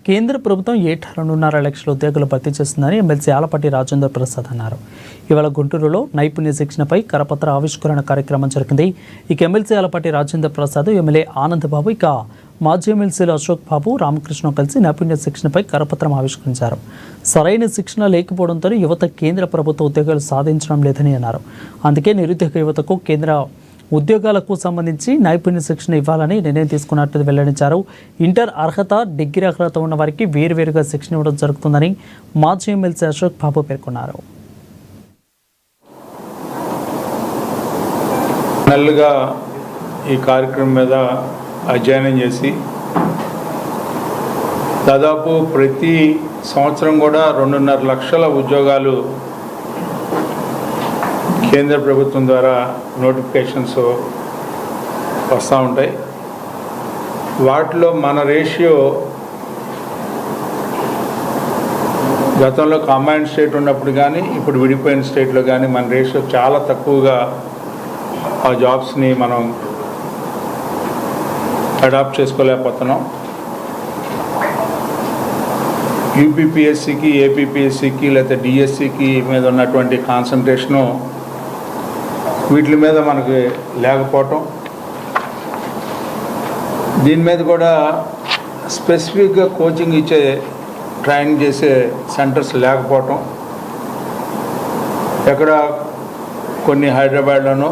కేంద్ర ప్రభుత్వం ఏటా 2.5 లక్షల ఉద్యోగులు భర్తీ చేస్తుందని ఎమ్మెల్సీ ఆలపాటి రాజేంద్ర ప్రసాద్ అన్నారు. ఇవాళ గుంటూరులో నైపుణ్య శిక్షణపై కరపత్ర ఆవిష్కరణ కార్యక్రమం జరిగింది. ఇక ఎమ్మెల్సీ ఆలపాటి రాజేంద్ర ప్రసాద్, ఎమ్మెల్యే ఆనందబాబు, ఇక మాజీ ఎమ్మెల్సీలు అశోక్ బాబు, రామకృష్ణ కలిసి నైపుణ్య శిక్షణపై కరపత్రం ఆవిష్కరించారు. సరైన శిక్షణ లేకపోవడంతో యువత కేంద్ర ప్రభుత్వ ఉద్యోగాలు సాధించడం లేదని అన్నారు. అందుకే నిరుద్యోగ యువతకు కేంద్ర ఉద్యోగాలకు సంబంధించి నైపుణ్య శిక్షణ ఇవ్వాలని నిర్ణయం తీసుకున్నట్లు వెల్లడించారు. ఇంటర్ అర్హత, డిగ్రీ అర్హత ఉన్న వారికి వేరువేరుగా శిక్షణ ఇవ్వడం జరుగుతుందని మాజీ ఎమ్మెల్సీ అశోక్ బాబు పేర్కొన్నారు. నెలలుగా ఈ కార్యక్రమం మీద అధ్యయనం చేసి దాదాపు ప్రతి సంవత్సరం కూడా 2.5 లక్షల ఉద్యోగాలు కేంద్ర ప్రభుత్వం ద్వారా నోటిఫికేషన్స్ వస్తూ ఉంటాయి. వాటిలో మన రేషియో గతంలో కంబైన్డ్ స్టేట్ ఉన్నప్పుడు కానీ ఇప్పుడు విడిపోయిన స్టేట్లో కానీ మన రేషియో చాలా తక్కువగా ఆ జాబ్స్ని మనం అడాప్ట్ చేసుకోలేకపోతున్నాం. యూపీపీఎస్సికి, ఏపీపీఎస్సికి లేకపోతే డిఎస్సికి మీద ఉన్నటువంటి కాన్సన్ట్రేషను వీటి మీద మనకి లేకపోవటం, దీని మీద కూడా స్పెసిఫిక్గా కోచింగ్ ఇచ్చే, ట్రైనింగ్ చేసే సెంటర్స్ లేకపోవటం, ఎక్కడ కొన్ని హైదరాబాద్లోనూ